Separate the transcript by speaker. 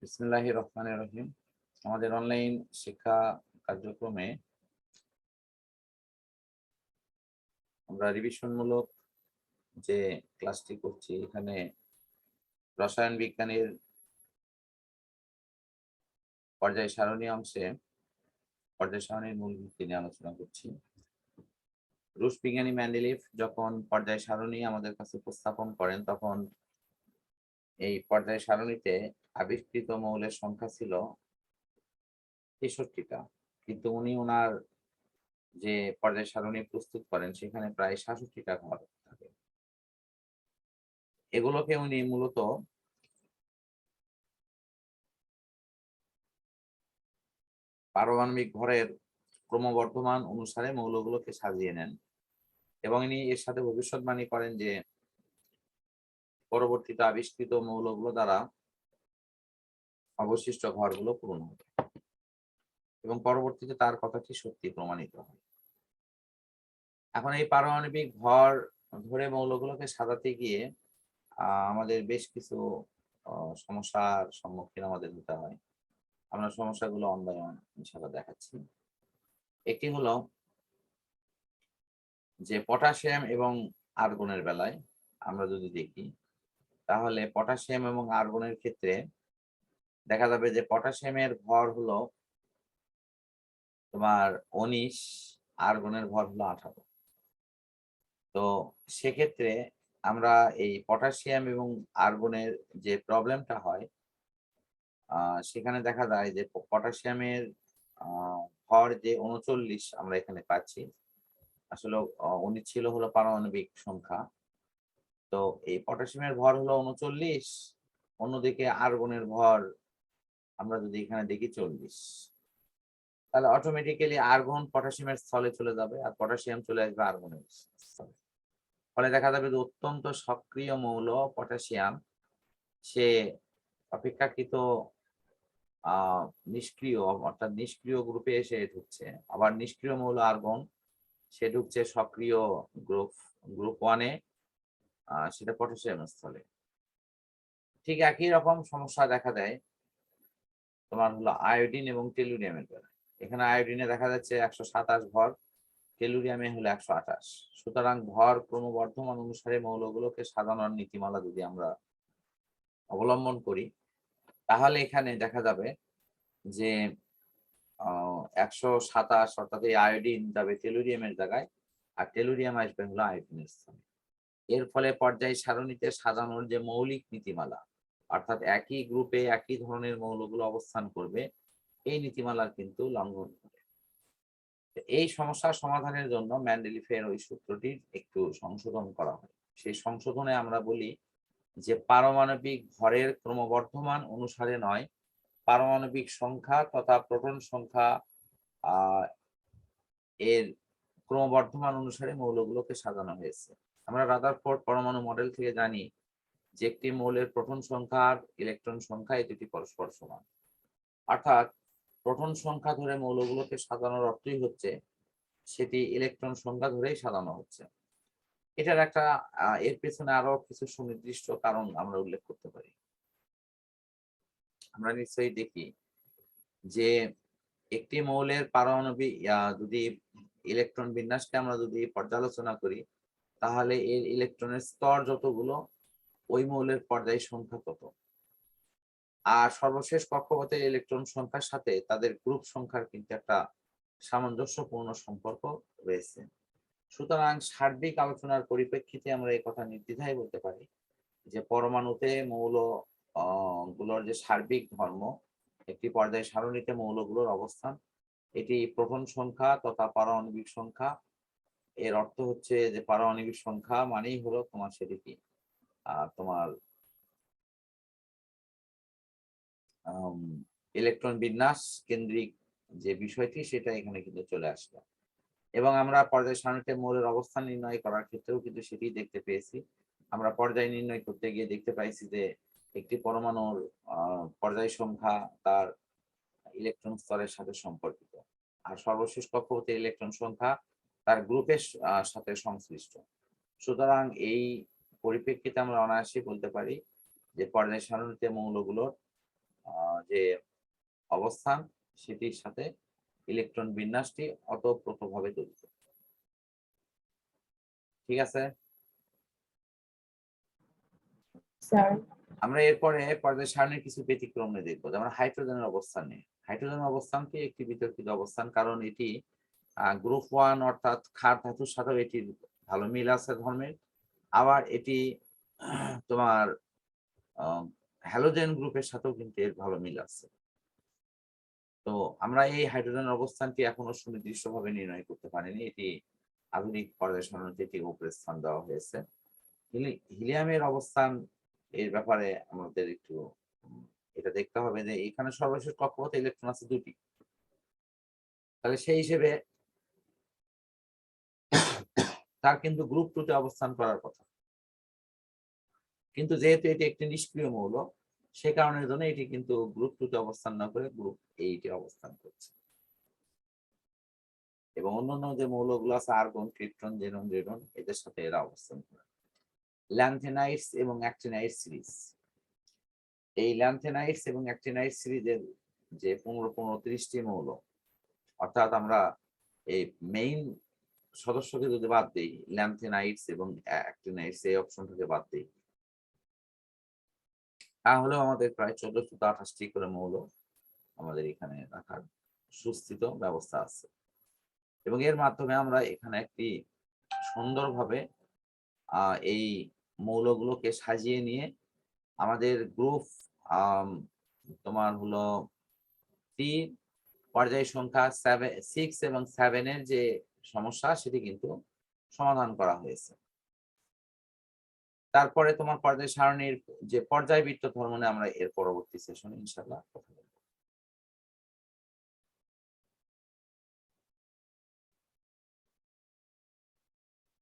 Speaker 1: বিসমিল্লাহির রহমানির রহিম। আমাদের অনলাইন শিক্ষা কার্যক্রমে আমরা রিভিশনমূলক যে ক্লাসটি করছি, এখানে রসায়ন বিজ্ঞানের পর্যায় সারণী অংশে পর্যায় সারণীর মূল ভিত্তি নিয়ে আলোচনা করছি। রুশ বিজ্ঞানী মেন্ডেলিভ যখন পর্যায় সারণী আমাদের কাছে উপস্থাপন করেন, তখন এই পর্যায় সারণীতে আবিষ্কৃত মৌলের সংখ্যা ছিল 63টা, কিন্তু উনি ওনার যে পর্যায় সারণী প্রস্তুত করেন সেখানে প্রায় 66টা ঘর থাকে। এগুলোকে উনি মূলত পারমাণবিক ভরের ক্রমবর্ধমান অনুসারে মৌলগুলোকে সাজিয়ে নেন, এবং ইনি এর সাথে ভবিষ্যৎবাণী করেন যে পরবর্তীতে আবিষ্কৃত মৌলগুলো দ্বারা অবশিষ্ট ঘরগুলো পূরণ হবে, এবং পরবর্তীতে তার কথাটি সত্যি প্রমাণিত হয়। এখন এই পারমাণবিক ভর ধরে মৌলগুলোকে সাজাতে গিয়ে আমাদের বেশ কিছু সমস্যার সম্মুখীন আমাদের হতে হয়। আমরা সমস্যাগুলো অন বাই অন ইনশাআল্লাহ দেখাচ্ছি। একটি হলো যে পটাশিয়াম এবং আর্গনের বেলায় আমরা যদি দেখি, তাহলে পটাশিয়াম এবং আর্গনের ক্ষেত্রে দেখা যাবে যে পটাশিয়ামের ভর হলো তোমার 19, আর্গনের ভর হলো 18। তো সেক্ষেত্রে আমরা এই পটাশিয়াম এবং আর্গনের যে প্রবলেমটা হয়, সেখানে দেখা যায় যে পটাশিয়ামের ভর যে 39 আমরা এখানে পাচ্ছি, আসলে 19 ছিল হলো পারমাণবিক সংখ্যা। তো এই পটাশিয়ামের ভর হলো 39, অন্যদিকে আর্গনের ভর আমরা যদি এখানে দেখি 40, তাহলে অটোমেটিক্যালি আর্গন পটাশিয়ামের স্থলে চলে যাবে আর পটাশিয়াম চলে আসবে আর্গনের স্থলে। ফলে দেখা যাবে যে অত্যন্ত সক্রিয় মৌল পটাশিয়াম সে অপেক্ষাকৃত নিষ্ক্রিয়, অর্থাৎ নিষ্ক্রিয় গ্রুপে এসে ঢুকছে। আবার নিষ্ক্রিয় মৌল আর্গন সে ঢুকছে সক্রিয় গ্রুপ 1-এ, সেটা পটাশিয়ামের স্থলে। ঠিক একই রকম সমস্যা দেখা দেয় তোমার হলো আয়োডিন এবং টেলুরিয়ামের বেলায়। এখানে আয়োডিনে দেখা যাচ্ছে 127 ভর, টেলুরিয়ামে হলো 128। সুতরাং ভর ক্রমবর্ধমান অনুসারে মৌলগুলোকে সাজানোর নীতিমালা যদি আমরা অবলম্বন করি, তাহলে এখানে দেখা যাবে যে 127, অর্থাৎ এই আয়োডিন যাবে টেলুরিয়ামের জায়গায়, আর টেলুরিয়াম আসবে হলো আয়োডিনের স্থানে। এর ফলে পর্যায় সারণীতে সাজানোর যে মৌলিক নীতিমালা, অর্থাৎ একই গ্রুপে একই ধরনের মৌলগুলো অবস্থান করবে, এই নীতিমালার কিন্তু লঙ্ঘন হবে। এই সমস্যার সমাধানের জন্য মেন্ডেলিভের ওই সূত্রটির একটু সংশোধন করা হয়। সেই সংশোধনে আমরা বলি যে পারমাণবিক ভরের ক্রমবর্ধমান অনুসারে নয়, পারমাণবিক সংখ্যা তথা প্রোটন সংখ্যা এর ক্রমবর্ধমান অনুসারে মৌলগুলোকে সাজানো হয়েছে। আমরা রাদারফোর্ড পরমাণু মডেল থেকে জানি যে একটি মৌলের প্রোটন সংখ্যা আর ইলেকট্রন সংখ্যা এই দুটি পরস্পর সমান, অর্থাৎ প্রোটন সংখ্যা ধরে মৌলগুলোকে সাজানোর অর্থই হচ্ছে সেটি ইলেকট্রন সংখ্যা ধরেই সাজানো হচ্ছে। এটার একটা এর পেছনে আরো কিছু সুনির্দিষ্ট কারণ আমরা উল্লেখ করতে পারি। আমরা নিশ্চয়ই দেখি যে একটি মৌলের পারমাণবিক যদি ইলেকট্রন বিন্যাসকে আমরা যদি পর্যালোচনা করি, তাহলে এর ইলেকট্রনের স্তর যতগুলো, ওই মৌলের পর্যায় সংখ্যা তত। আর সর্বশেষ কক্ষপথের ইলেকট্রন সংখ্যার সাথে তাদের গ্রুপ সংখ্যার কিন্তু একটা সামঞ্জস্যপূর্ণ সম্পর্ক রয়েছে। সুতরাং সার্বিক আলোচনার পরিপ্রেক্ষিতে আমরা এই কথা নির্দ্বিধায় বলতে পারি যে পরমাণুতে মৌল গুলোর যে সার্বিক ধর্ম, একটি পর্যায় সারণীতে মৌলগুলোর অবস্থান, এটি প্রোটন সংখ্যা তথা পারমাণবিক সংখ্যা। এর অর্থ হচ্ছে যে পারমাণবিক সংখ্যা মানেই হলো তোমার সেটি কি তোমার ইলেকট্রন বিন্যাস কেন্দ্রিক যে বিষয়টি, সেটা এখানে কিন্তু চলে আসলো। এবং আমরা পর্যায় সারণীতে মৌলের অবস্থান নির্ণয় করার ক্ষেত্রেও কিন্তু সেটি দেখতে পেয়েছি। আমরা পর্যায় নির্ণয় করতে গিয়ে দেখতে পাইছি যে একটি পরমাণুর পর্যায় সংখ্যা তার ইলেকট্রন স্তরের সাথে সম্পর্কিত, আর সর্বশেষ কক্ষপথের ইলেকট্রন সংখ্যা তার গ্রুপের সাথে সংশ্লিষ্ট। সুতরাং এই পরিপ্রেক্ষিতে আমরা অনায়াসে বলতে পারি যে পর্যায় সারণীতে মৌলগুলোর যে অবস্থান সেটির সাথে ইলেকট্রন বিন্যাসটি অতপ্রতভাবে জড়িত। ঠিক আছে,
Speaker 2: স্যার।
Speaker 1: আমরা এরপরে পর্যায় সারণীর কিছু ব্যতিক্রম নিয়ে দেখবো, যেমন হাইড্রোজেনের অবস্থান নিয়ে। হাইড্রোজেনের অবস্থানটি একটি বিতর্কিত অবস্থান, কারণ এটি গ্রুপ 1 অর্থাৎ ক্ষার ধাতুর সাথেও এটির ভালো মিল আছে ধর্মের, আবার এটি তোমার হ্যালোজেন গ্রুপের সাথেও কিন্তু এর ভালো মিল আছে। তো আমরা এই হাইড্রোজেনের অবস্থানটি এখনো সুনির্দিষ্টভাবে নির্ণয় করতে পারিনি, এটি আধুনিক পর্যায় সারণীতে এটি উপরে স্থান দেওয়া হয়েছে। হিলিয়ামের অবস্থান এর ব্যাপারে আমাদের একটু এটা দেখতে হবে যে এখানে সর্বশেষ কক্ষপথে ইলেকট্রন আছে 2টি, তাহলে সেই হিসেবে তার কিন্তু গ্রুপ 2 তে অবস্থান করার কথা, কিন্তু যেহেতু এটি একটি নিষ্ক্রিয় মৌল, সে কারণের জন্য এটি কিন্তু গ্রুপ 2 তে অবস্থান না করে গ্রুপ 8 এ অবস্থান করছে। এবং অন্যান্য যে মৌলগুলো আছে আর্গন, ক্রিপ্টন, জেনন, রেডন, এদের সাথে এরা অবস্থান করে। ল্যান্থেনাইটস এবং অ্যাক্টিনাইট সিরিজ, এই ল্যান্থেনাইটস এবং অ্যাক্টিনাইট সিরিজের যে 15-30টি মৌল, অর্থাৎ আমরা এই মেইন সদস্যকে যদি বাদ দিই, ল্যান্থেনাইটস এবং অ্যাক্টিনাইটস এই অপশনটাকে বাদ দিই, তাহলেও আমাদের প্রায় 1428টি করে মৌল আমাদের এখানে রাখার সুস্থিত ব্যবস্থা আছে। এবং এর মাধ্যমে আমরা এখানে একটি সুন্দরভাবে এই মৌলগুলোকে সাজিয়ে নিয়ে আমাদের গ্রুপ তোমার হলো 3 পর্যায় সংখ্যা 6 এবং 7 এর যে সমস্যা সেটি কিন্তু সমাধান করা হয়েছে। তারপরে তোমার পর্যায় সারণীর যে পর্যায়বৃত্ত ধর্ম নিয়ে আমরা এর পরবর্তী সেশনে ইনশাআল্লাহ কথা